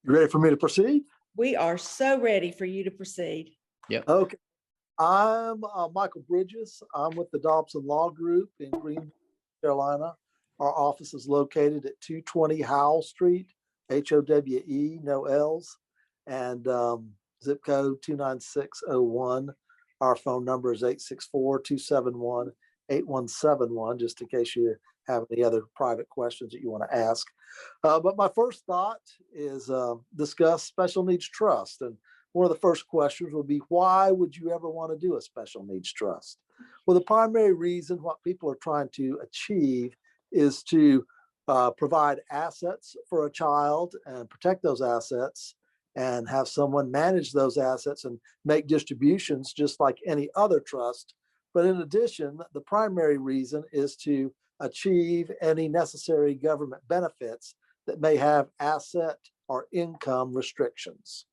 You ready for me to proceed? We are so ready for you to proceed. Yep. Okay. I'm Michael Bridges. I'm with the Dobson Law Group in Greenville, Carolina. Our office is located at 220 Howell Street, Howe, no L's, and zip code 29601. Our phone number is 864-271-8171, just in case you have any other private questions that you want to ask. But my first thought is discuss special needs trust. And one of the first questions would be, why would you ever want to do a special needs trust? Well, the primary reason what people are trying to achieve is to provide assets for a child and protect those assets and have someone manage those assets and make distributions just like any other trust. But in addition, the primary reason is to achieve any necessary government benefits that may have asset or income restrictions.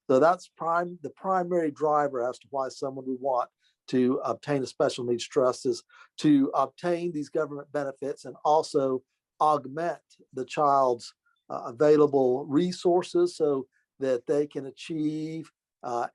So that's the primary driver as to why someone would want to obtain a special needs trust, is to obtain these government benefits and also augment the child's available resources so that they can achieve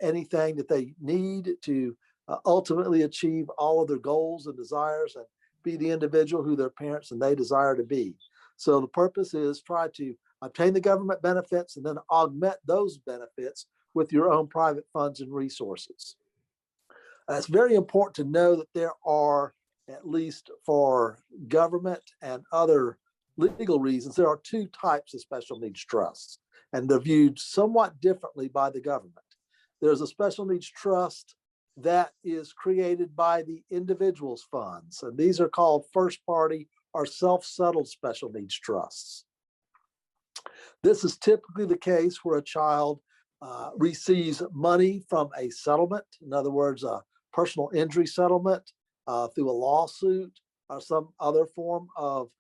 anything that they need to ultimately achieve all of their goals and desires and be the individual who their parents and they desire to be. So the purpose is try to obtain the government benefits and then augment those benefits with your own private funds and resources. It's very important to know that there are, at least for government and other legal reasons, there are two types of special needs trusts, and they're viewed somewhat differently by the government. There's a special needs trust that is created by the individual's funds, and these are called first party or self-settled special needs trusts. This is typically the case where a child receives money from a settlement, in other words, a personal injury settlement through a lawsuit or some other form of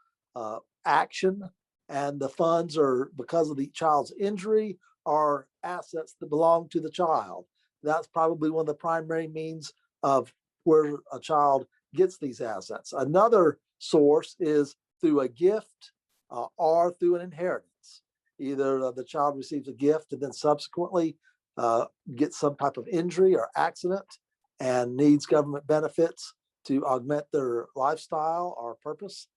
action, and the funds are, because of the child's injury, are assets that belong to the child. That's probably one of the primary means of where a child gets these assets. Another source is through a gift or through an inheritance. Either the child receives a gift and then subsequently gets some type of injury or accident and needs government benefits to augment their lifestyle or purpose,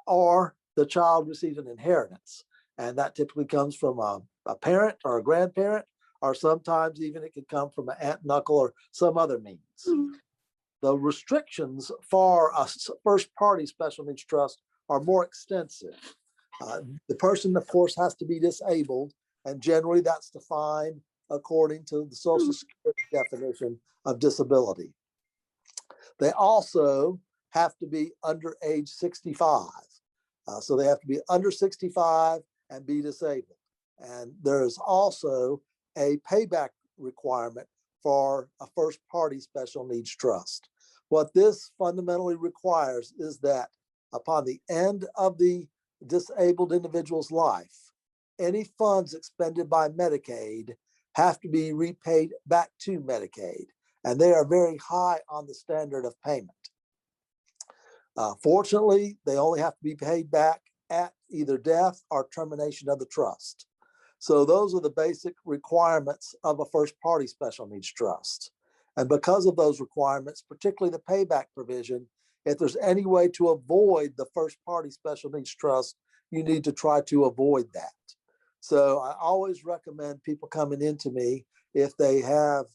or the child receives an inheritance. And that typically comes from a parent or a grandparent, or sometimes even it could come from an aunt and uncle or some other means. Mm-hmm. The restrictions for a first party special needs trust are more extensive. The person, of course, has to be disabled, and generally that's defined according to the Social Security definition of disability. They also have to be under age 65. So they have to be under 65 and be disabled. And there is also a payback requirement for a first party special needs trust. What this fundamentally requires is that upon the end of the disabled individual's life, any funds expended by Medicaid have to be repaid back to Medicaid, and they are very high on the standard of payment. Fortunately, they only have to be paid back at either death or termination of the trust. So those are the basic requirements of a first party special needs trust. And because of those requirements, particularly the payback provision, if there's any way to avoid the first party special needs trust, you need to try to avoid that. So I always recommend people coming into me, if they have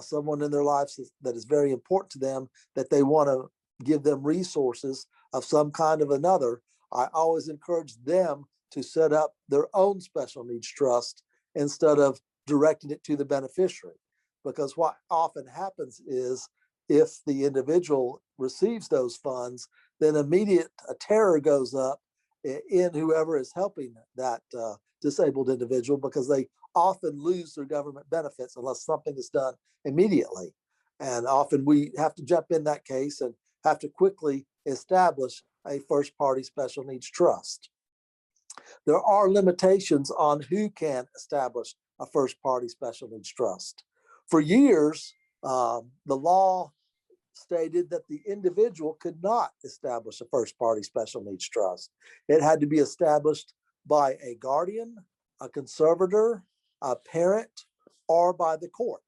someone in their lives that is very important to them, that they want to give them resources of some kind of another, I always encourage them to set up their own special needs trust instead of directing it to the beneficiary. Because what often happens is, if the individual receives those funds, then immediate terror goes up in whoever is helping that disabled individual, because they often lose their government benefits unless something is done immediately. And often we have to jump in that case and have to quickly establish a first party special needs trust. There are limitations on who can establish a first party special needs trust. For years, the law stated that the individual could not establish a first party special needs trust. It had to be established by a guardian, a conservator, a parent or by the court.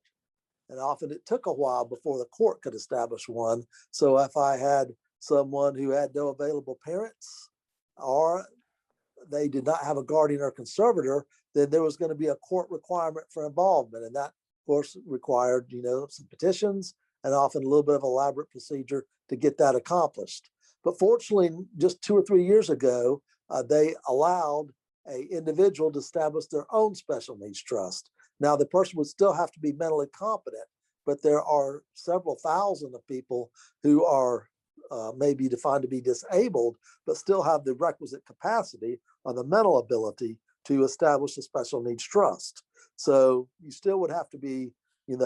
And often it took a while before the court could establish one. So if I had someone who had no available parents or they did not have a guardian or conservator, then there was going to be a court requirement for involvement. And that, of course, required, some petitions and often a little bit of elaborate procedure to get that accomplished. But fortunately, just 2 or 3 years ago, they allowed an individual to establish their own special needs trust. Now, the person would still have to be mentally competent, but there are several thousand of people who are maybe defined to be disabled, but still have the requisite capacity or the mental ability to establish a special needs trust. So you still would have to be,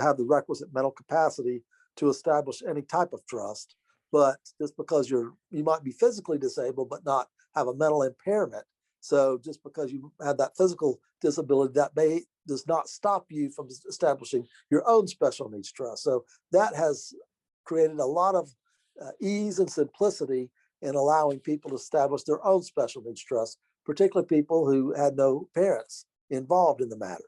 have the requisite mental capacity to establish any type of trust. But just because you might be physically disabled, but not have a mental impairment. So just because you have that physical disability, that does not stop you from establishing your own special needs trust. So that has created a lot of ease and simplicity in allowing people to establish their own special needs trust, particularly people who had no parents involved in the matter.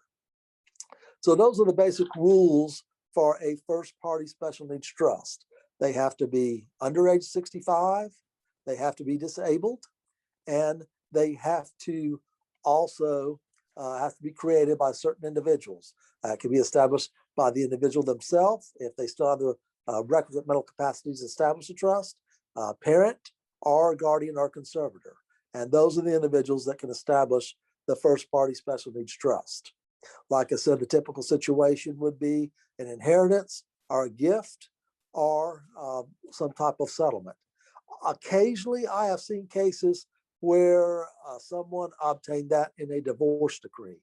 So those are the basic rules for a first party special needs trust. They have to be under age 65, they have to be disabled, and they have to also have to be created by certain individuals. It can be established by the individual themselves if they still have the requisite mental capacities to establish a trust, parent or guardian or conservator. And those are the individuals that can establish the first party special needs trust. Like I said, the typical situation would be an inheritance or a gift or some type of settlement. Occasionally, I have seen cases where someone obtained that in a divorce decree.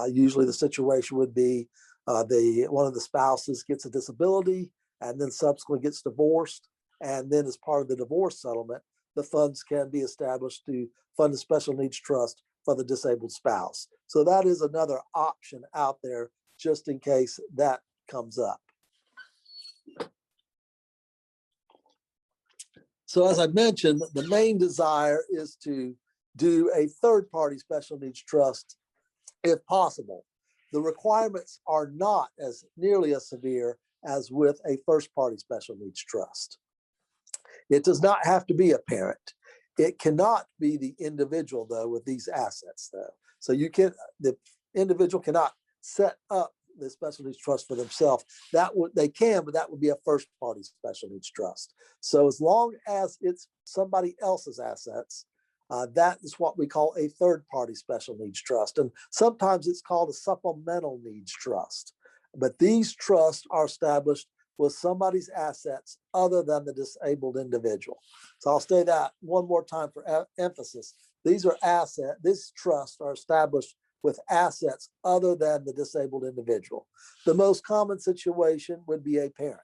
Usually the situation would be one of the spouses gets a disability and then subsequently gets divorced. And then as part of the divorce settlement, the funds can be established to fund a special needs trust for the disabled spouse. So that is another option out there just in case that comes up. So as I mentioned, the main desire is to do a third-party special needs trust if possible. The requirements are not as nearly as severe as with a first-party special needs trust. It does not have to be a parent. It cannot be the individual, though, with these assets, though. So the individual cannot set up the special needs trust for themselves. They can, but that would be a first-party special needs trust. So as long as it's somebody else's assets, that is what we call a third-party special needs trust. And sometimes it's called a supplemental needs trust. But these trusts are established with somebody's assets other than the disabled individual. So I'll say that one more time for emphasis. These trusts are established with assets other than the disabled individual. The most common situation would be a parent.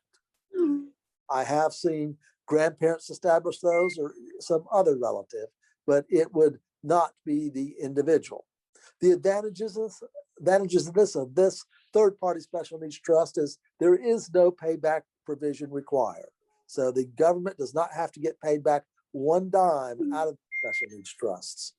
I have seen grandparents establish those or some other relative, but it would not be the individual. The advantages of this third-party special needs trust is there is no payback provision required. So the government does not have to get paid back one dime out of special needs trusts.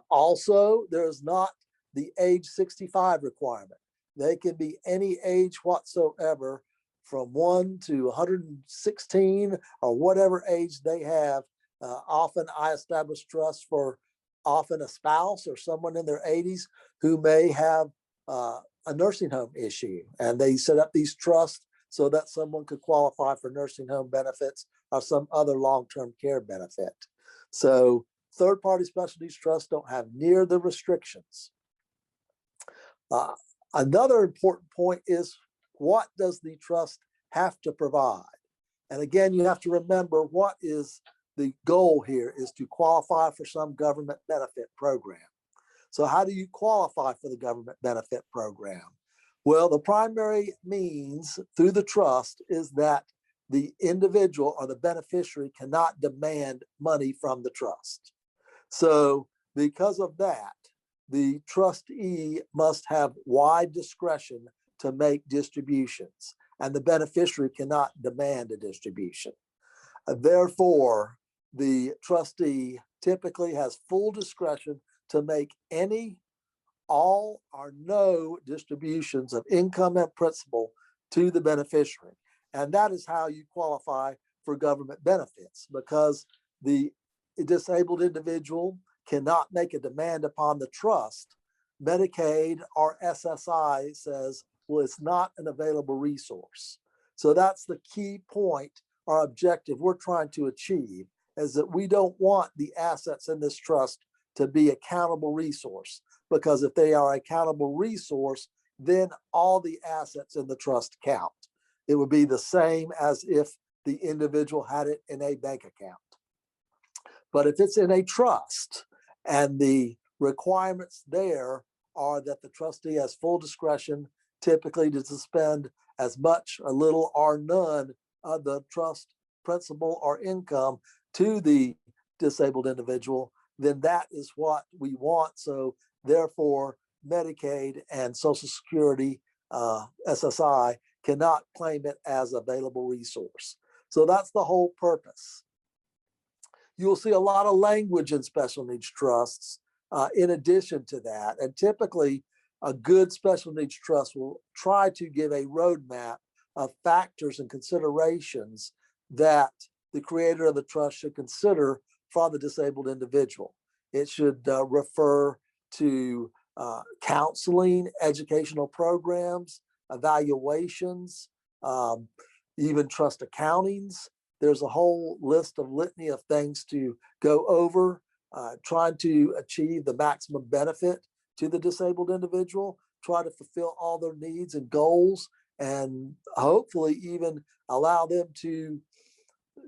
Also, there is not the age 65 requirement. They can be any age whatsoever from 1 to 116 or whatever age they have. Often I establish trusts for often a spouse or someone in their 80s who may have a nursing home issue, and they set up these trusts so that someone could qualify for nursing home benefits or some other long-term care benefit. So third-party special needs trusts don't have near the restrictions. Another important point is, what does the trust have to provide? And again, you have to remember what is the goal here is to qualify for some government benefit program. So how do you qualify for the government benefit program? Well, the primary means through the trust is that the individual or the beneficiary cannot demand money from the trust. So because of that, the trustee must have wide discretion to make distributions, and the beneficiary cannot demand a distribution. Therefore, the trustee typically has full discretion to make any all or no distributions of income and principal to the beneficiary. And that is how you qualify for government benefits, because the disabled individual cannot make a demand upon the trust. Medicaid or SSI says, well, it's not an available resource. So that's the key point or objective we're trying to achieve, is that we don't want the assets in this trust to be accountable resource, because if they are accountable resource, then all the assets in the trust count. It would be the same as if the individual had it in a bank account. But if it's in a trust and the requirements there are that the trustee has full discretion, typically to suspend as much, a little, or none of the trust principal or income to the disabled individual, then that is what we want. So therefore, Medicaid and Social Security, SSI, cannot claim it as available resource. So that's the whole purpose. You'll see a lot of language in special needs trusts in addition to that. And typically, a good special needs trust will try to give a roadmap of factors and considerations that the creator of the trust should consider for the disabled individual. It should refer to counseling, educational programs, evaluations, even trust accountings. There's a whole list of litany of things to go over, trying to achieve the maximum benefit to the disabled individual, try to fulfill all their needs and goals, and hopefully even allow them to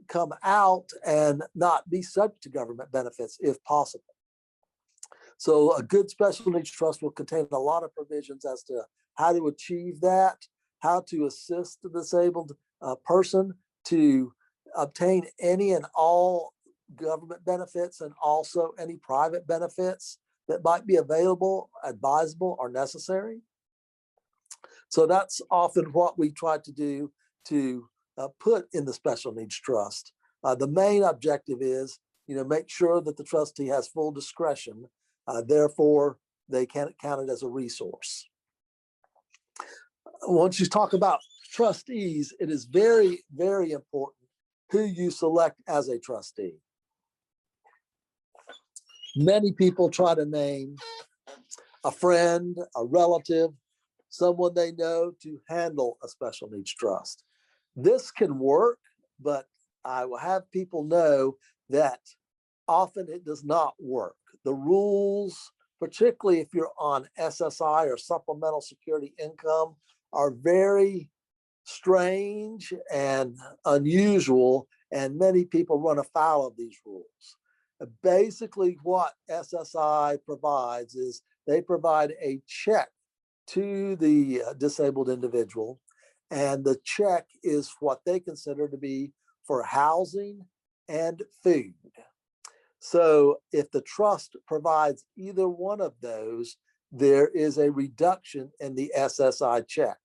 come out and not be subject to government benefits if possible. So a good special needs trust will contain a lot of provisions as to how to achieve that, how to assist the disabled person to obtain any and all government benefits, and also any private benefits that might be available, advisable, or necessary. So that's often what we try to do to put in the special needs trust. The main objective is, make sure that the trustee has full discretion. Therefore, they can't count it as a resource. Once you talk about trustees, it is very, very important who you select as a trustee. Many people try to name a friend, a relative, someone they know to handle a special needs trust. This can work, but I will have people know that often it does not work. The rules, particularly if you're on SSI or supplemental security income, are very strange and unusual, and many people run afoul of these rules. Basically, what SSI provides is they provide a check to the disabled individual, and the check is what they consider to be for housing and food. So if the trust provides either one of those, there is a reduction in the SSI check.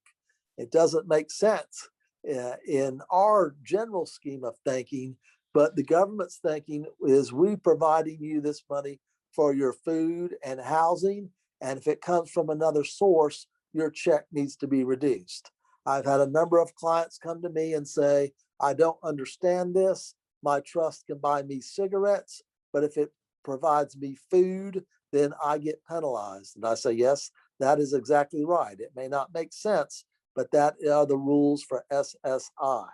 It doesn't make sense in our general scheme of thinking, but the government's thinking is we providing you this money for your food and housing, and if it comes from another source, your check needs to be reduced. I've had a number of clients come to me and say, I don't understand this. My trust can buy me cigarettes, but if it provides me food, then I get penalized. And I say, yes, that is exactly right. It may not make sense, but that are the rules for SSI.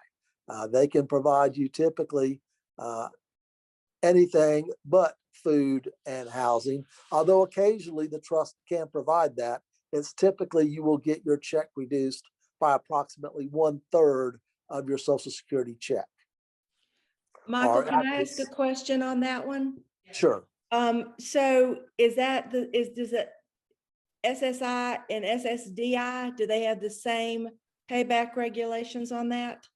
They can provide you typically anything but food and housing, although occasionally the trust can provide that. It's typically you will get your check reduced by approximately 1/3 of your Social Security check. Michael, can I ask a question on that one? Sure. So does it SSI and SSDI, do they have the same payback regulations on that?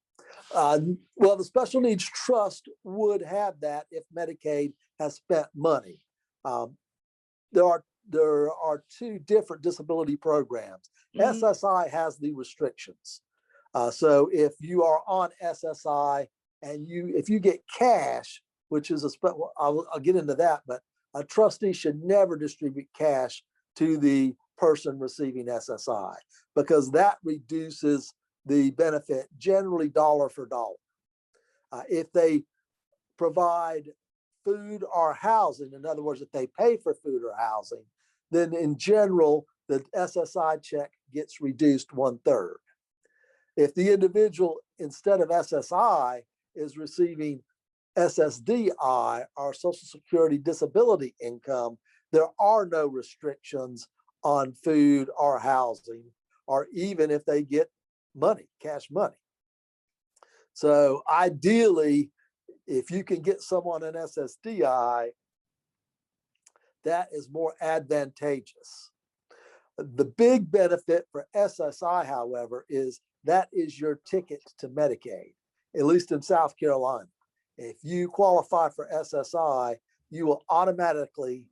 Well, the special needs trust would have that if Medicaid has spent money. There are two different disability programs. Mhm. SSI has the restrictions. So if you are on SSI and if you get cash, which is I'll get into that, but a trustee should never distribute cash to the person receiving SSI, because that reduces the benefit generally dollar for dollar. If they provide food or housing, in other words, if they pay for food or housing, then in general, the SSI check gets reduced 1/3. If the individual, instead of SSI, is receiving SSDI, or Social Security Disability Income, there are no restrictions on food or housing, or even if they get money, cash money. So ideally, if you can get someone an SSDI, that is more advantageous. The big benefit for SSI, however, is that is your ticket to Medicaid, at least in South Carolina. If you qualify for SSI, you will automatically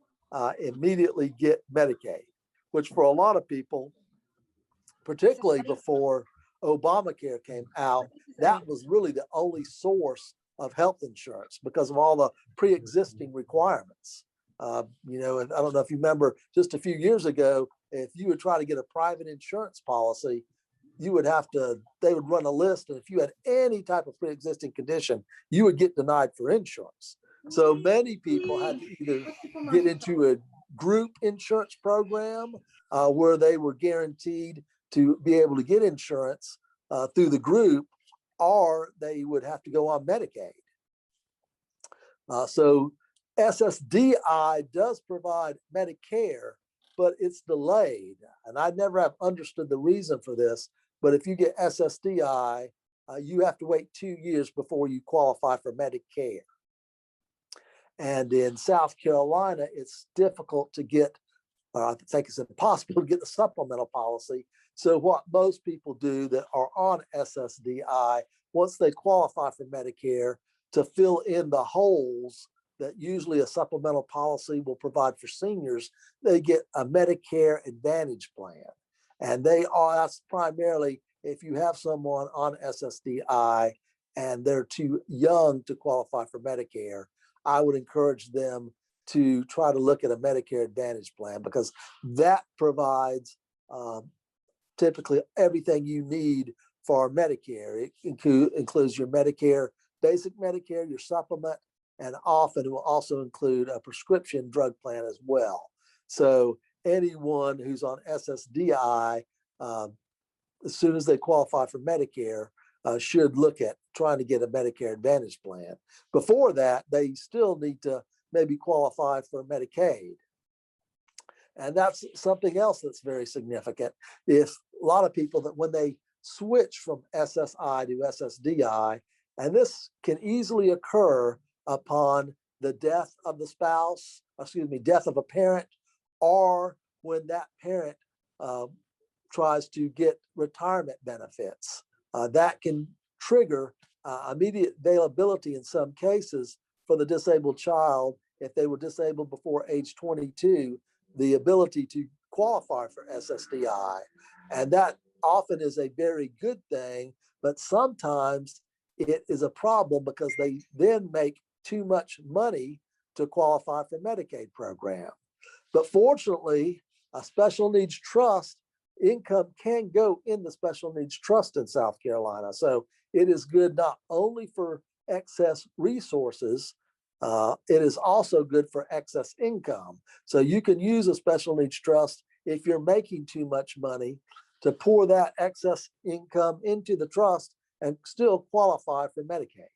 immediately get Medicaid, which for a lot of people, particularly before Obamacare came out, that was really the only source of health insurance because of all the pre-existing requirements. And I don't know if you remember, just a few years ago, if you would try to get a private insurance policy, they would run a list, and if you had any type of pre-existing condition, you would get denied for insurance. So many people had to either get into a group insurance program where they were guaranteed to be able to get insurance through the group, or they would have to go on Medicaid. So SSDI does provide Medicare, but it's delayed. And I never have understood the reason for this, but if you get SSDI, you have to wait 2 years before you qualify for Medicare. And in South Carolina, it's difficult to get, I think it's impossible to get the supplemental policy. So what most people do that are on SSDI, once they qualify for Medicare, to fill in the holes that usually a supplemental policy will provide for seniors, they get a Medicare Advantage plan. And that's primarily if you have someone on SSDI and they're too young to qualify for Medicare, I would encourage them to try to look at a Medicare Advantage plan, because that provides typically everything you need for Medicare. It includes your Medicare, basic Medicare, your supplement, and often it will also include a prescription drug plan as well. So anyone who's on SSDI, as soon as they qualify for Medicare, should look at trying to get a Medicare Advantage plan. Before that, they still need to maybe qualify for Medicaid. And that's something else that's very significant. If a lot of people that when they switch from SSI to SSDI, and this can easily occur upon the death of the spouse, death of a parent, or when that parent tries to get retirement benefits. That can trigger immediate availability in some cases for the disabled child. If they were disabled before age 22, the ability to qualify for SSDI. And that often is a very good thing, but sometimes it is a problem because they then make too much money to qualify for Medicaid program. But fortunately, a special needs trust income can go in the special needs trust in South Carolina. So it is good not only for excess resources, it is also good for excess income. So you can use a special needs trust if you're making too much money to pour that excess income into the trust and still qualify for Medicaid.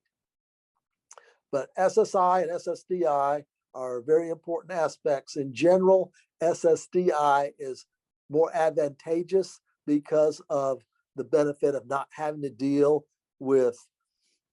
But SSI and SSDI are very important aspects. In general, SSDI is more advantageous because of the benefit of not having to deal with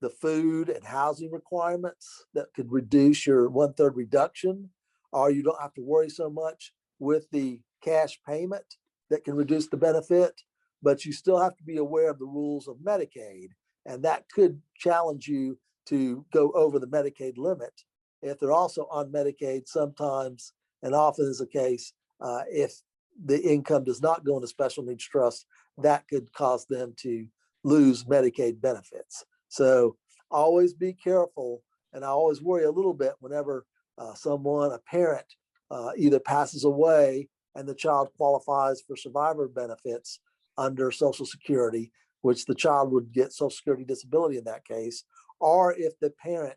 the food and housing requirements that could reduce your 1/3 reduction, or you don't have to worry so much with the cash payment that can reduce the benefit, but you still have to be aware of the rules of Medicaid, and that could challenge you to go over the Medicaid limit. If they're also on Medicaid, sometimes, and often is the case, if the income does not go into special needs trust, that could cause them to lose Medicaid benefits. So always be careful, and I always worry a little bit whenever a parent either passes away and the child qualifies for survivor benefits under Social Security, which the child would get Social Security disability in that case, or if the parent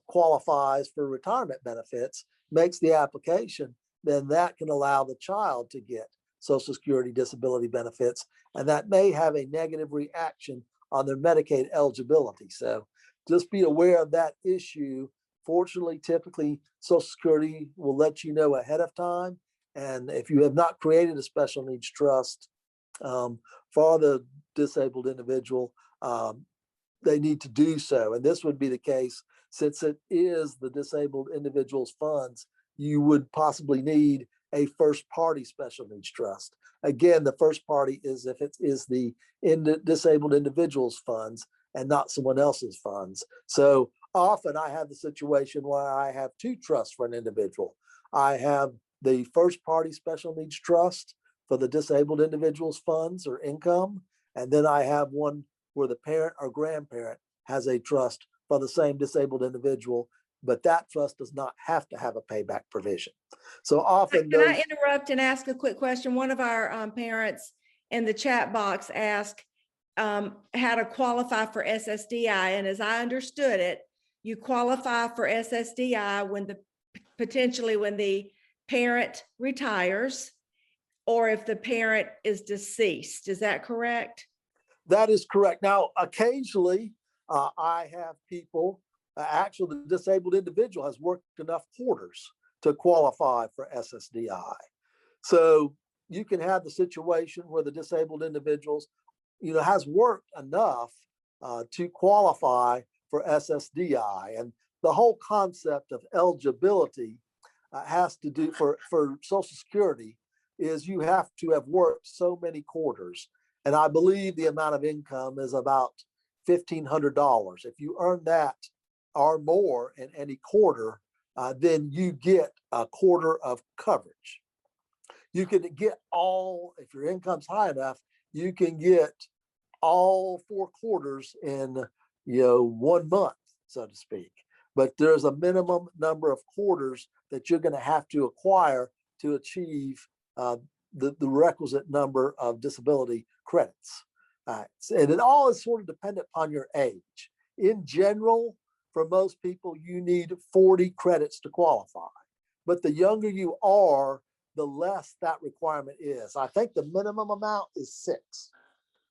qualifies for retirement benefits, makes the application, then that can allow the child to get Social Security disability benefits, and that may have a negative reaction on their Medicaid eligibility. So just be aware of that issue. Fortunately, typically Social Security will let you know ahead of time. And if you have not created a special needs trust for the disabled individual, they need to do so. And this would be the case since it is the disabled individual's funds. You would possibly need a first party special needs trust. Again, the first party is if it is the disabled individual's funds and not someone else's funds. So often I have the situation where I have two trusts for an individual. I have the first party special needs trust for the disabled individual's funds or income. And then I have one where the parent or grandparent has a trust for the same disabled individual, but that trust does not have to have a payback provision. So often Can I interrupt and ask a quick question? One of our parents in the chat box asked how to qualify for SSDI. And as I understood it, you qualify for SSDI when potentially when the parent retires or if the parent is deceased. Is that correct? That is correct. Now, occasionally I have people, actually the disabled individual has worked enough quarters to qualify for SSDI. So you can have the situation where the disabled individuals, has worked enough to qualify for SSDI. And the whole concept of eligibility has to do for Social Security is you have to have worked so many quarters. And I believe the amount of income is about $1,500. If you earn that or more in any quarter, then you get a quarter of coverage. You can get if your income's high enough, you can get all 4 quarters in 1 month, so to speak. But there's a minimum number of quarters that you're going to have to acquire to achieve the requisite number of disability credits. And it all is sort of dependent on your age. In general, for most people, you need 40 credits to qualify. But the younger you are, the less that requirement is. I think the minimum amount is 6.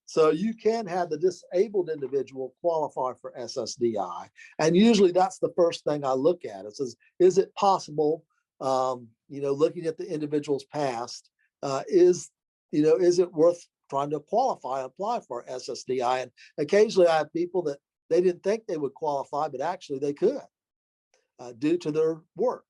So you can have the disabled individual qualify for SSDI. And usually that's the first thing I look at. It says, is it possible, looking at the individual's past, is it worth trying to apply for SSDI? And occasionally I have people that they didn't think they would qualify, but actually they could due to their work.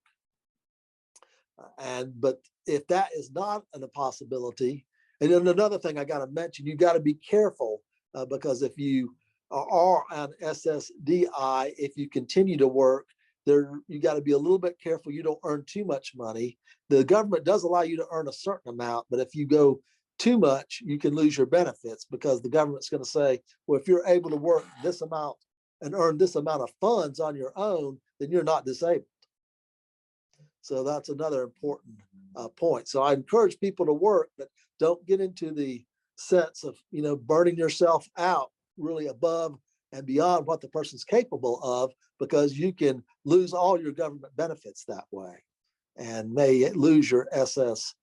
But if that is not a possibility, and then another thing I got to mention, you got to be careful because if you are on SSDI, if you continue to work, you got to be a little bit careful you don't earn too much money. The government does allow you to earn a certain amount, but if you go too much, you can lose your benefits because the government's going to say, well, if you're able to work this amount and earn this amount of funds on your own, then you're not disabled. So that's another important point. So I encourage people to work, but don't get into the sense of, burning yourself out really above and beyond what the person's capable of, because you can lose all your government benefits that way and may lose your SSDI.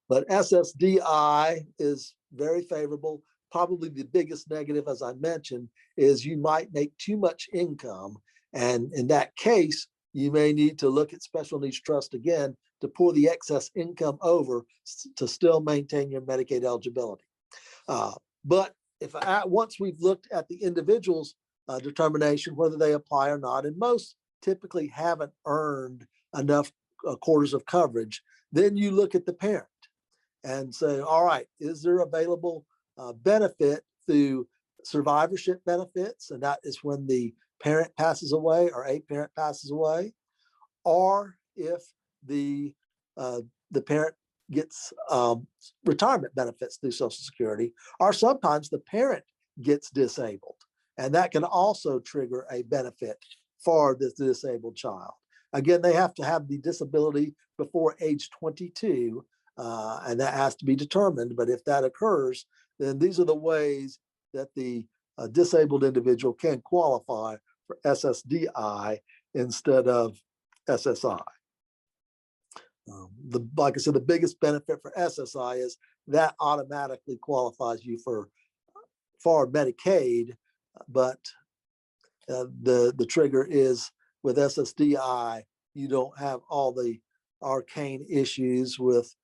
But SSDI is very favorable. Probably the biggest negative, as I mentioned, is you might make too much income. And in that case, you may need to look at special needs trust again to pour the excess income over to still maintain your Medicaid eligibility. But once we've looked at the individual's determination, whether they apply or not, and most typically haven't earned enough quarters of coverage, then you look at the parent and say, all right, is there available benefit through survivorship benefits? And that is when the parent passes away or a parent passes away, or if the parent gets retirement benefits through Social Security, or sometimes the parent gets disabled. And that can also trigger a benefit for this disabled child. Again, they have to have the disability before age 22, and that has to be determined. But if that occurs, then these are the ways that the disabled individual can qualify for SSDI instead of SSI. Like I said, the biggest benefit for SSI is that automatically qualifies you for Medicaid, but the trigger is with SSDI, you don't have all the arcane issues with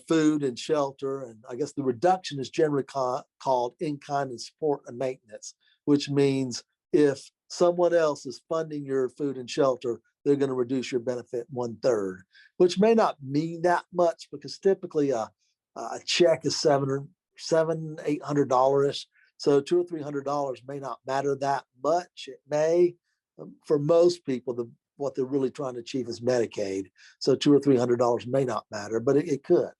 food and shelter. And I guess the reduction is generally called in-kind and support and maintenance, which means if someone else is funding your food and shelter, they're going to reduce your benefit 1/3, which may not mean that much because typically a check is $800. So $200 or $300 may not matter that much. It may, for most people, what they're really trying to achieve is Medicaid. So $200 or $300 may not matter, but it could.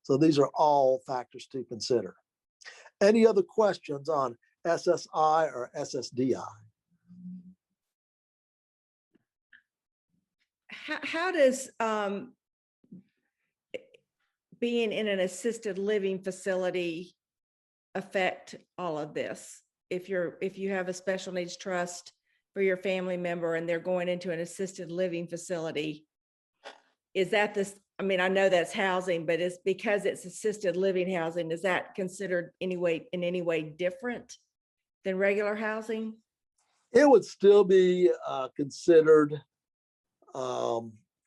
So these are all factors to consider. Any other questions on SSI or SSDI? How does being in an assisted living facility affect all of this? If you have a special needs trust for your family member and they're going into an assisted living facility, is that this? I mean, I know that's housing, but it's because it's assisted living housing. Is that considered in any way different than regular housing? It would still be considered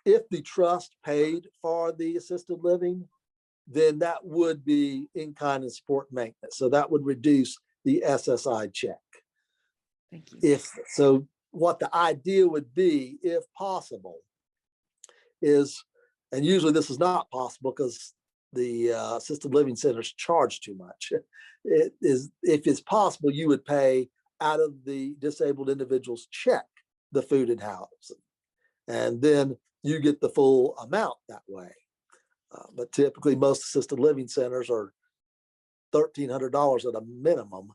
if the trust paid for the assisted living, then that would be in-kind and support maintenance. So that would reduce the SSI check. Thank you. If so, what the idea would be, if possible, is, and usually this is not possible because the assisted living centers charge too much. It is, if it's possible, you would pay out of the disabled individual's check the food and housing, and then you get the full amount that way. But typically, most assisted living centers are $1,300 at a minimum,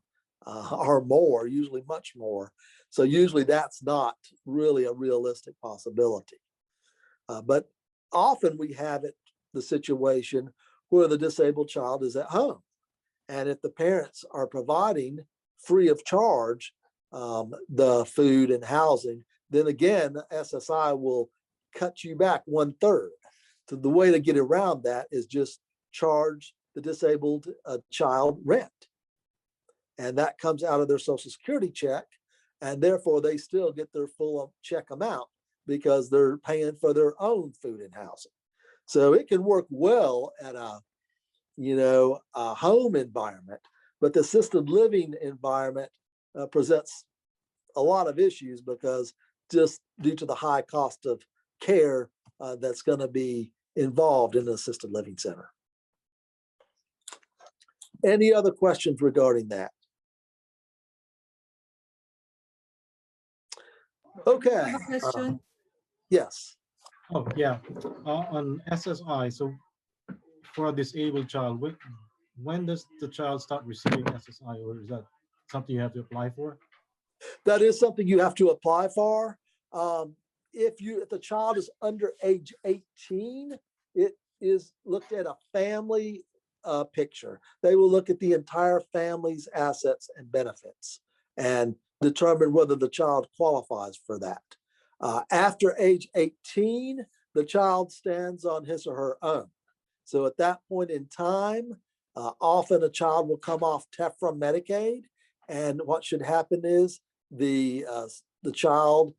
or more, usually much more. So usually that's not really a realistic possibility. But often we have the situation where the disabled child is at home. And if the parents are providing free of charge the food and housing, then again, SSI will cut you back 1/3. So the way to get around that is just charge the disabled child rent. And that comes out of their Social Security check. And therefore they still get their full check amount because they're paying for their own food and housing. So it can work well at a home environment, but the assisted living environment presents a lot of issues because just due to the high cost of care that's going to be involved in an assisted living center. Any other questions regarding that? Okay. I have a question. Yes. Oh, yeah. On SSI, so for a disabled child, when does the child start receiving SSI, or is that something you have to apply for? That is something you have to apply for. If the child is under age 18, it is looked at a family picture. They will look at the entire family's assets and benefits and determine whether the child qualifies for that. After age 18, the child stands on his or her own. So at that point in time, often a child will come off TEFRA Medicaid, and what should happen is the child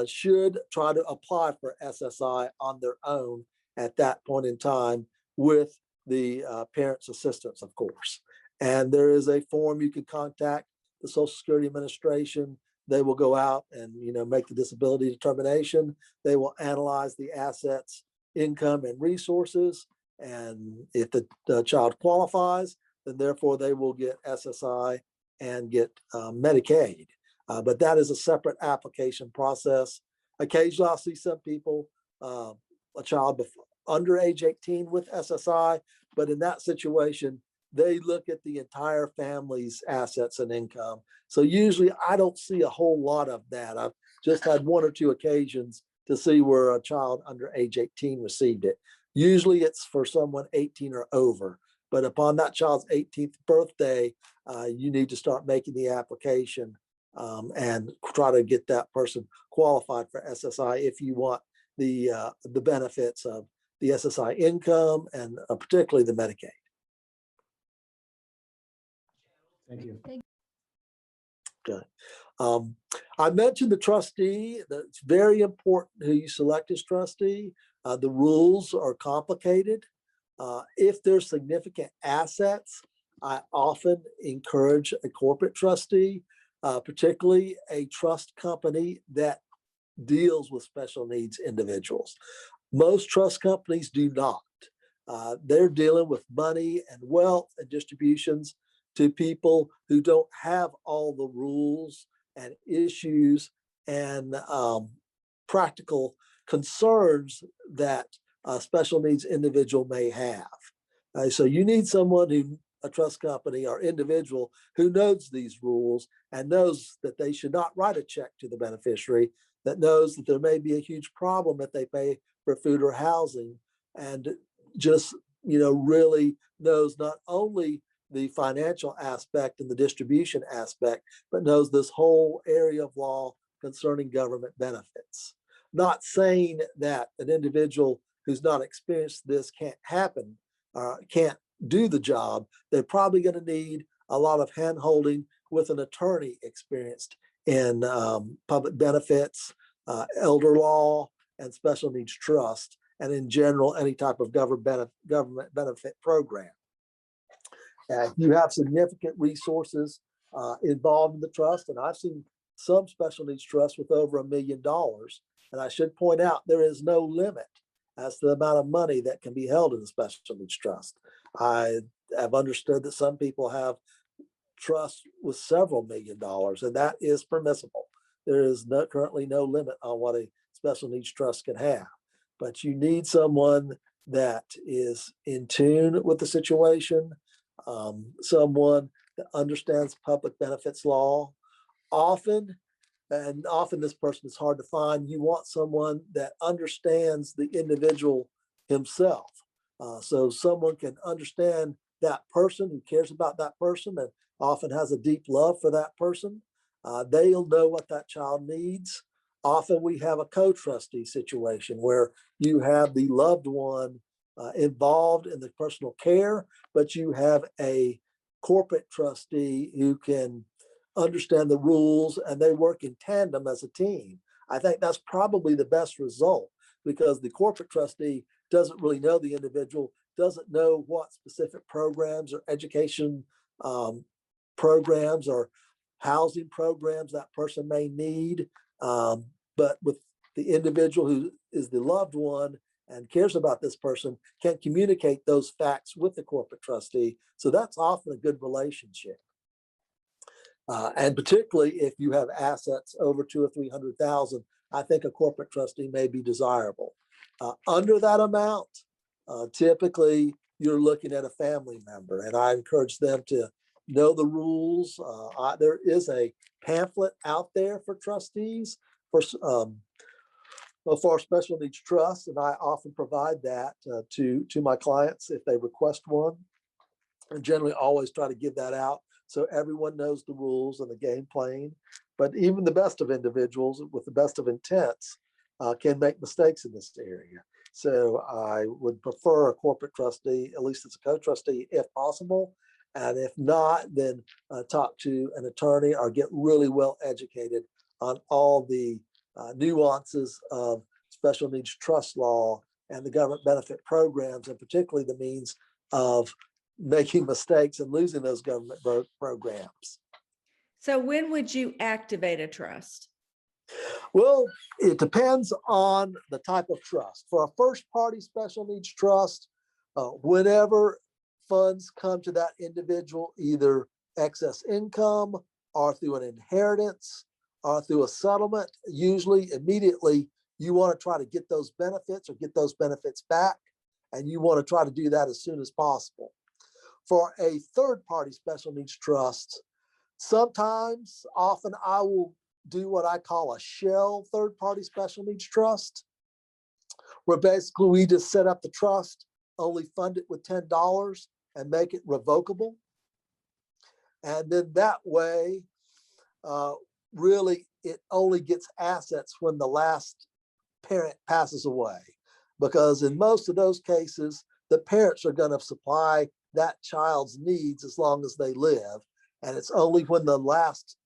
should try to apply for SSI on their own at that point in time with the parent's assistance, of course. And there is a form you can contact the Social Security Administration. They will go out and make the disability determination. They will analyze the assets, income, and resources. And if the child qualifies, then therefore they will get SSI and get Medicaid. But that is a separate application process. Occasionally I'll see some people, a child under age 18 with SSI, but in that situation, they look at the entire family's assets and income. So usually I don't see a whole lot of that. I've just had one or two occasions to see where a child under age 18 received it. Usually it's for someone 18 or over, but upon that child's 18th birthday, you need to start making the application and try to get that person qualified for SSI if you want the benefits of the SSI income and particularly the Medicaid. Thank you. Good. I mentioned the trustee. That it's very important who you select as trustee. The rules are complicated. If there's significant assets, I often encourage a corporate trustee, particularly a trust company that deals with special needs individuals. Most trust companies do not. They're dealing with money and wealth and distributions to people who don't have all the rules and issues and practical concerns that a special needs individual may have. So you need someone who, a trust company or individual who knows these rules and knows that they should not write a check to the beneficiary, that knows that there may be a huge problem if they pay for food or housing, and just, really knows not only the financial aspect and the distribution aspect, but knows this whole area of law concerning government benefits. Not saying that an individual who's not experienced this can't do the job. They're probably going to need a lot of hand-holding with an attorney experienced in public benefits, elder law, and special needs trust, and in general, any type of government benefit program. You have significant resources involved in the trust, and I've seen some special needs trusts with over $1 million. And I should point out, there is no limit as to the amount of money that can be held in the special needs trust. I have understood that some people have trusts with several $1 million, and that is permissible. There is currently no limit on what a special needs trust can have. But you need someone that is in tune with the situation, someone that understands public benefits law. Often this person is hard to find. You want someone that understands the individual himself. So someone can understand that person, who cares about that person and often has a deep love for that person. They'll know what that child needs. Often we have a co-trustee situation where you have the loved one involved in the personal care, but you have a corporate trustee who can understand the rules and they work in tandem as a team. I think that's probably the best result, because the corporate trustee doesn't really know the individual, doesn't know what specific programs or education programs or housing programs that person may need. But with the individual who is the loved one and cares about this person, can communicate those facts with the corporate trustee. So that's often a good relationship. And particularly if you have assets over 200,000 or 300,000, I think a corporate trustee may be desirable. Under that amount, typically you're looking at a family member, and I encourage them to know the rules. There is a pamphlet out there for trustees for special needs trusts, and I often provide that to my clients if they request one. And generally always try to give that out so everyone knows the rules and the game playing. But even the best of individuals with the best of intents can make mistakes in this area. So I would prefer a corporate trustee, at least as a co-trustee if possible. And if not, then talk to an attorney or get really well educated on all the nuances of special needs trust law and the government benefit programs, and particularly the means of making mistakes and losing those government programs. So when would you activate a trust? Well, it depends on the type of trust. For a first party special needs trust, whenever funds come to that individual, either excess income or through an inheritance or through a settlement, usually immediately you want to try to get those benefits or get those benefits back, and you want to try to do that as soon as possible. For a third party special needs trust, often I will do what I call a shell third-party special needs trust, where basically we just set up the trust, only fund it with $10 and make it revocable. And then that way, really, it only gets assets when the last parent passes away. Because in most of those cases, the parents are going to supply that child's needs as long as they live. And it's only when the last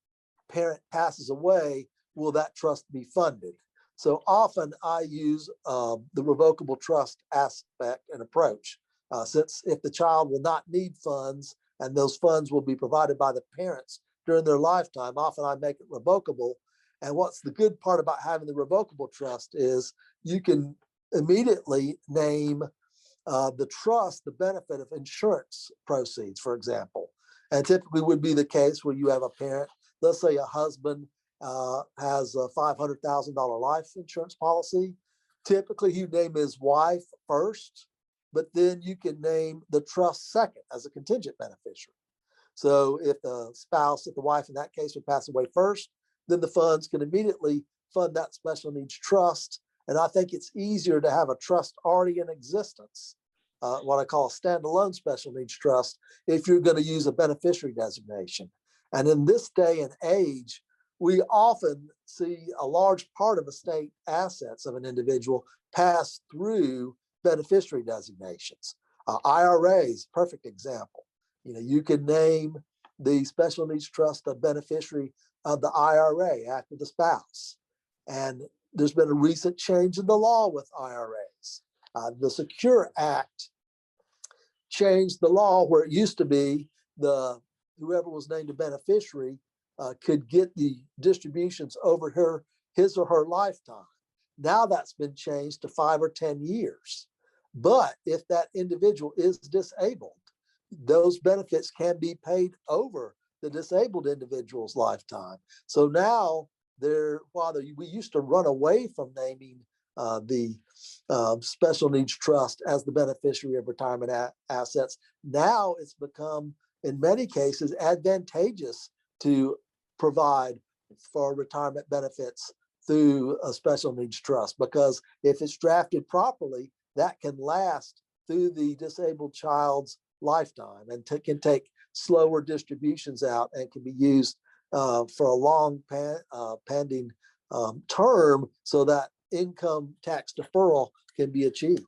parent passes away will that trust be funded. So often I use the revocable trust aspect and approach, since if the child will not need funds and those funds will be provided by the parents during their lifetime, often I make it revocable. And what's the good part about having the revocable trust is you can immediately name the trust the benefit of insurance proceeds, for example. And typically would be the case where you have a parent, let's say a husband has a $500,000 life insurance policy. Typically you name his wife first, but then you can name the trust second as a contingent beneficiary. So if the spouse, if the wife in that case would pass away first, then the funds can immediately fund that special needs trust. And I think it's easier to have a trust already in existence, what I call a standalone special needs trust, if you're going to use a beneficiary designation. And in this day and age, we often see a large part of estate assets of an individual pass through beneficiary designations. IRAs, perfect example. You know, you can name the special needs trust a beneficiary of the IRA after the spouse. And there's been a recent change in the law with IRAs. The Secure Act changed the law where it used to be whoever was named a beneficiary could get the distributions over his or her lifetime. Now that's been changed to 5 or 10 years. But if that individual is disabled, those benefits can be paid over the disabled individual's lifetime. So now we used to run away from naming the special needs trust as the beneficiary of retirement assets. Now it's become, in many cases, advantageous to provide for retirement benefits through a special needs trust, because if it's drafted properly, that can last through the disabled child's lifetime and can take slower distributions out and can be used for a long pending term so that income tax deferral can be achieved.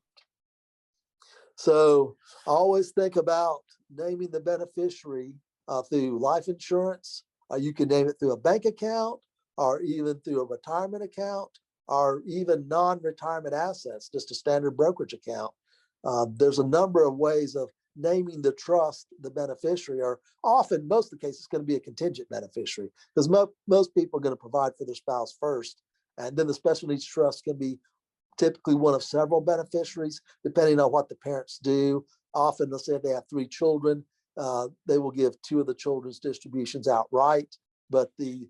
So I always think about naming the beneficiary through life insurance. You can name it through a bank account or even through a retirement account or even non-retirement assets, just a standard brokerage account. There's a number of ways of naming the trust the beneficiary, or often, most of the cases, it's going to be a contingent beneficiary, because most people are going to provide for their spouse first. And then the special needs trust can be typically one of several beneficiaries, depending on what the parents do. Often, let's say if they have 3 children, they will give 2 of the children's distributions outright, but the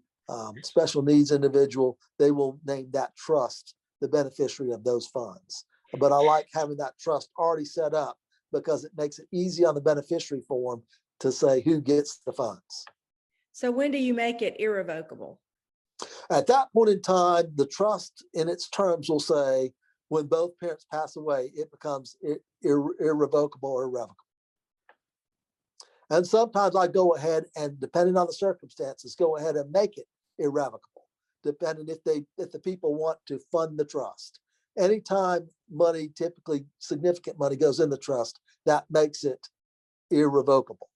special needs individual, they will name that trust the beneficiary of those funds. But I like having that trust already set up because it makes it easy on the beneficiary form to say who gets the funds. So when do you make it irrevocable? At that point in time, the trust in its terms will say when both parents pass away, it becomes irrevocable or irrevocable. And sometimes I go ahead and, depending on the circumstances, go ahead and make it irrevocable, depending if the people want to fund the trust. Anytime money, typically significant money, goes in the trust, that makes it irrevocable.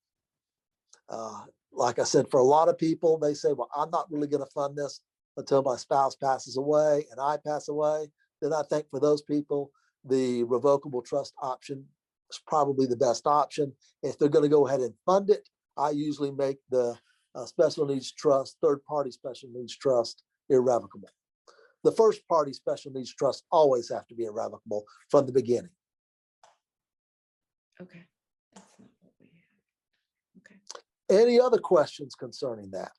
Like I said, for a lot of people, they say, well, I'm not really going to fund this until my spouse passes away and I pass away. Then I think for those people, the revocable trust option is probably the best option. If they're going to go ahead and fund it, I usually make the special needs trust, third-party special needs trust, irrevocable. The first party special needs trust always have to be irrevocable from the beginning. Okay. That's not what we have. Okay. Any other questions concerning that?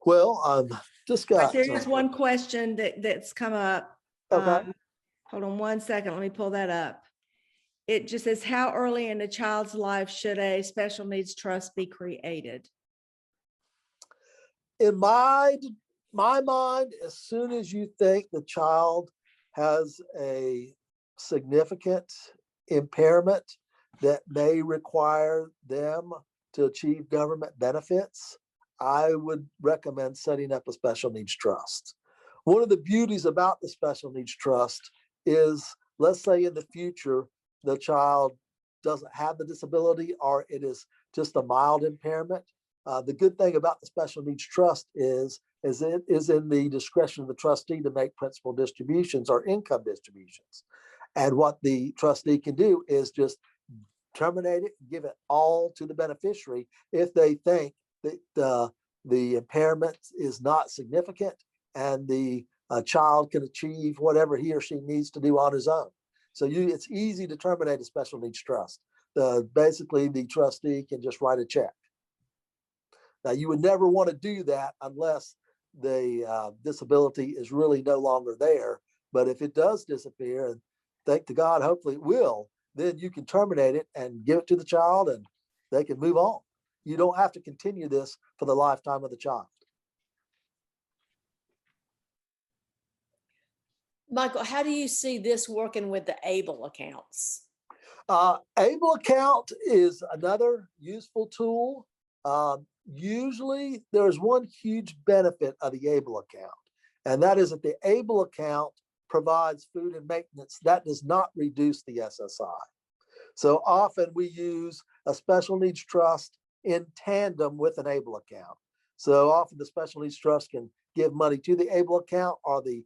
Well, just got. There is one question that's come up. Okay. Hold on one second. Let me pull that up. it just says, how early in a child's life should a special needs trust be created? In my mind, as soon as you think the child has a significant impairment that may require them to achieve government benefits, I would recommend setting up a special needs trust. One of the beauties about the special needs trust is, let's say in the future, the child doesn't have the disability or it is just a mild impairment. The good thing about the special needs trust is it is in the discretion of the trustee to make principal distributions or income distributions. And what the trustee can do is just terminate it, give it all to the beneficiary if they think that the impairment is not significant and the child can achieve whatever he or she needs to do on his own. So it's easy to terminate a special needs trust. Basically, the trustee can just write a check. Now, you would never want to do that unless the disability is really no longer there. But if it does disappear, and thank to God, hopefully it will, then you can terminate it and give it to the child and they can move on. You don't have to continue this for the lifetime of the child. Michael, how do you see this working with the ABLE accounts? ABLE account is another useful tool. Usually there's one huge benefit of the ABLE account, and that is that the ABLE account provides food and maintenance. That does not reduce the SSI. So often we use a special needs trust in tandem with an ABLE account. So often the special needs trust can give money to the ABLE account, or the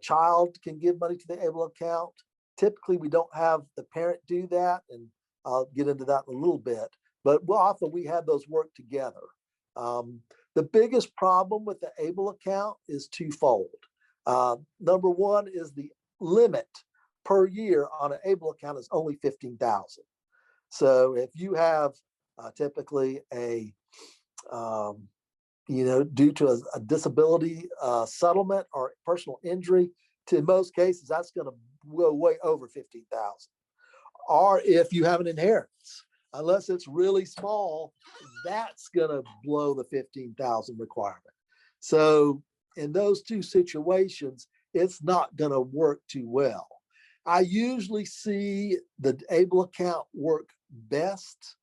child can give money to the ABLE account. Typically, we don't have the parent do that, and I'll get into that in a little bit, but often we have those work together. The biggest problem with the ABLE account is twofold. Number one is the limit per year on an ABLE account is only $15,000. So if you have typically a due to a disability settlement or personal injury, in most cases, that's going to go way over 15,000. Or if you have an inheritance, unless it's really small, that's going to blow the 15,000 requirement. So in those two situations, it's not going to work too well. I usually see the ABLE account work best,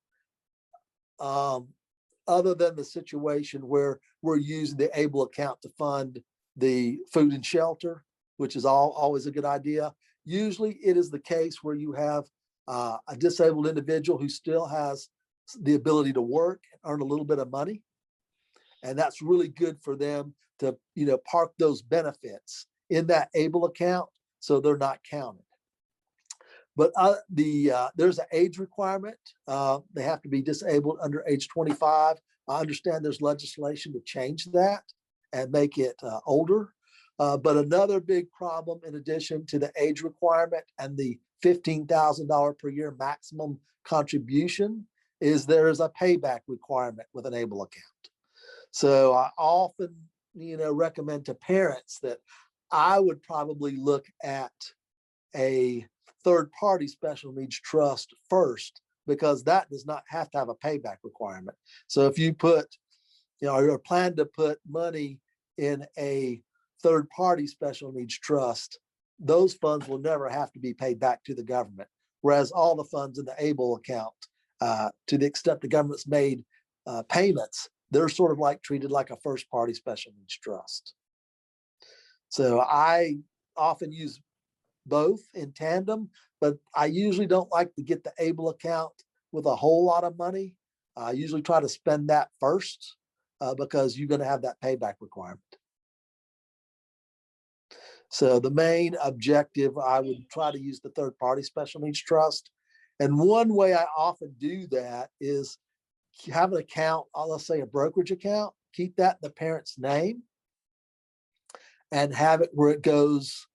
other than the situation where we're using the ABLE account to fund the food and shelter, which is always a good idea. Usually it is the case where you have a disabled individual who still has the ability to work and earn a little bit of money. And that's really good for them to, park those benefits in that ABLE account so they're not counted. But there's an age requirement. They have to be disabled under age 25. I understand there's legislation to change that and make it older. But another big problem, in addition to the age requirement and the $15,000 per year maximum contribution, is there is a payback requirement with an ABLE account. So I often, recommend to parents that I would probably look at a third-party special needs trust first, because that does not have to have a payback requirement. So if you put, or plan to put money in a third-party special needs trust, those funds will never have to be paid back to the government. Whereas all the funds in the ABLE account, to the extent the government's made payments, they're sort of like treated like a first-party special needs trust. So I often use both in tandem, but I usually don't like to get the ABLE account with a whole lot of money. I usually try to spend that first because you're going to have that payback requirement. So the main objective, I would try to use the third-party special needs trust. And one way I often do that is have an account, let's say a brokerage account, keep that in the parent's name and have it where it goes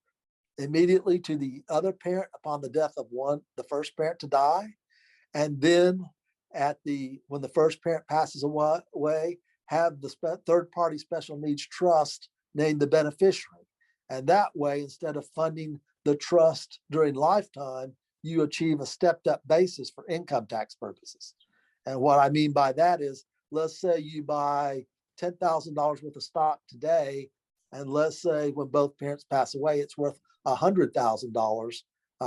immediately to the other parent upon the death of the first parent to die. And then when the first parent passes away, have the third-party special needs trust name the beneficiary. And that way, instead of funding the trust during lifetime, you achieve a stepped up basis for income tax purposes. And what I mean by that is, let's say you buy $10,000 worth of stock today, and let's say when both parents pass away, it's worth $100,000.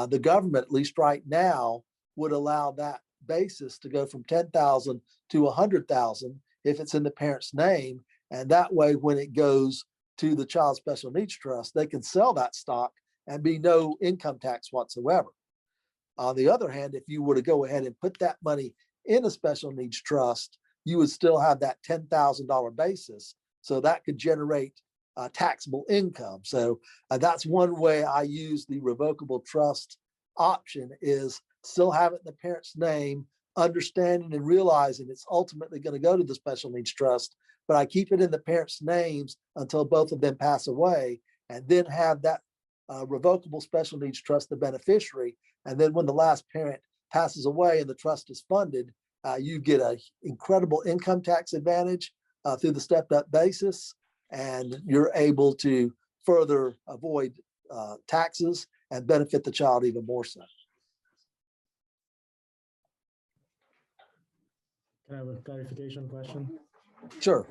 The government, at least right now, would allow that basis to go from 10,000 to 100,000 if it's in the parent's name. And that way, when it goes to the Child Special Needs Trust, they can sell that stock and be no income tax whatsoever. On the other hand, if you were to go ahead and put that money in a special needs trust, you would still have that $10,000 basis. So that could generate taxable income. So that's one way I use the revocable trust option, is still have it in the parent's name, understanding and realizing it's ultimately going to go to the special needs trust, but I keep it in the parents' names until both of them pass away, and then have that revocable special needs trust the beneficiary. And then when the last parent passes away and the trust is funded, you get an incredible income tax advantage through the stepped up basis, and you're able to further avoid taxes and benefit the child even more so. Can I have a clarification question? Sure.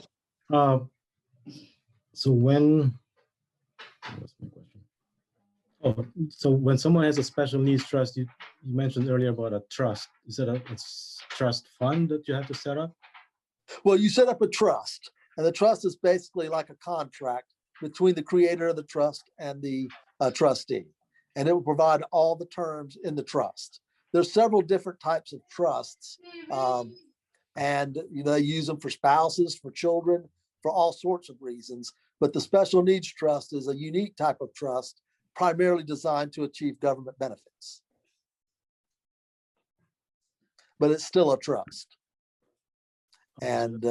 So what's my question? Oh, so when someone has a special needs trust, you mentioned earlier about a trust. Is it a trust fund that you have to set up? Well, you set up a trust, and the trust is basically like a contract between the creator of the trust and the trustee, and it will provide all the terms in the trust. There's several different types of trusts, and they use them for spouses, for children, for all sorts of reasons. But the special needs trust is a unique type of trust, primarily designed to achieve government benefits. But it's still a trust. And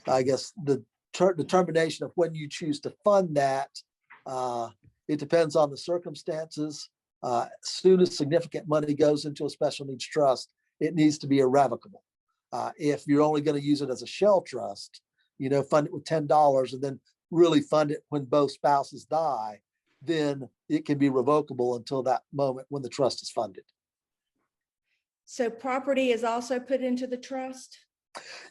I guess the determination of when you choose to fund that, it depends on the circumstances. As soon as significant money goes into a special needs trust, it needs to be irrevocable. If you're only going to use it as a shell trust, fund it with $10 and then really fund it when both spouses die, then it can be revocable until that moment when the trust is funded. So property is also put into the trust?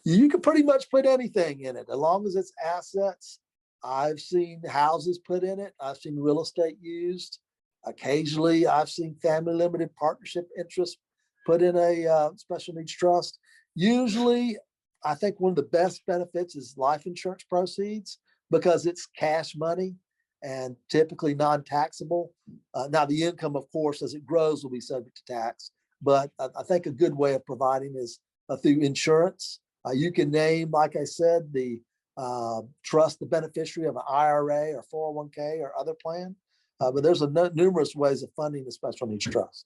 You can pretty much put anything in it, as long as it's assets. I've seen houses put in it. I've seen real estate used. Occasionally, I've seen family limited partnership interests put in a special needs trust. Usually, I think one of the best benefits is life insurance proceeds, because it's cash money and typically non-taxable. Now, the income, of course, as it grows, will be subject to tax. But I think a good way of providing is through insurance. You can name, like I said, the trust, the beneficiary of an IRA or 401k or other plan. But there's numerous ways of funding the special needs trust.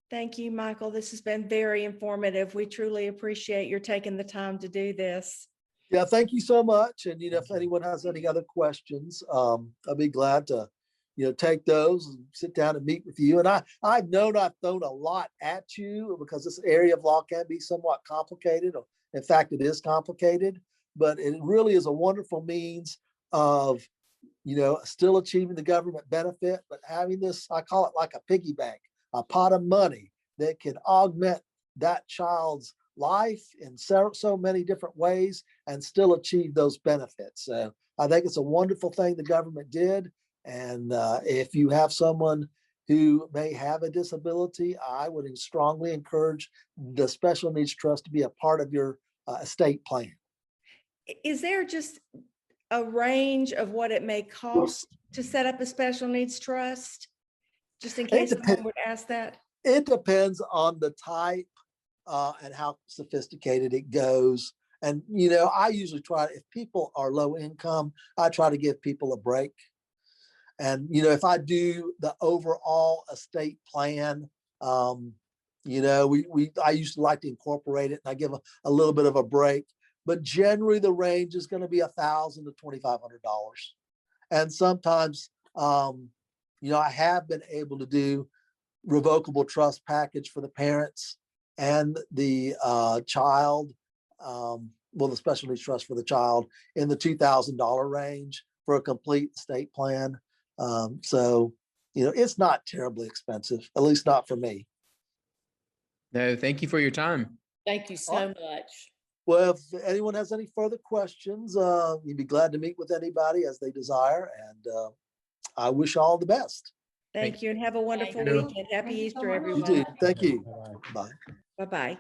Thank you, Michael. This has been very informative. We truly appreciate your taking the time to do this. Yeah, thank you so much. And if anyone has any other questions, I'll be glad to take those and sit down and meet with you. And I've known I've thrown a lot at you, because this area of law can be somewhat complicated. In fact, it is complicated, but it really is a wonderful means of still achieving the government benefit, but having this, I call it like a piggy bank, a pot of money that can augment that child's life in so many different ways and still achieve those benefits. So I think it's a wonderful thing the government did. And if you have someone who may have a disability, I would strongly encourage the Special Needs Trust to be a part of your estate plan. Is there just a range of what it may cost to set up a special needs trust? Just in case someone would ask that. It depends on the type and how sophisticated it goes. And, I usually try, if people are low income, I try to give people a break. And, if I do the overall estate plan, I used to like to incorporate it, and I give a little bit of a break, but generally the range is going to be $1,000 to $2,500. And sometimes, I have been able to do revocable trust package for the parents and the child, the special needs trust for the child in the $2,000 range for a complete estate plan. So it's not terribly expensive, at least not for me. No, thank you for your time. Thank you so much. Well, if anyone has any further questions, you'd be glad to meet with anybody as they desire. And I wish all the best. Thank Thank you and have a wonderful you. weekend. Happy Thank you so Easter, much. You everyone. too. Thank you. Bye-bye. Bye. Bye-bye.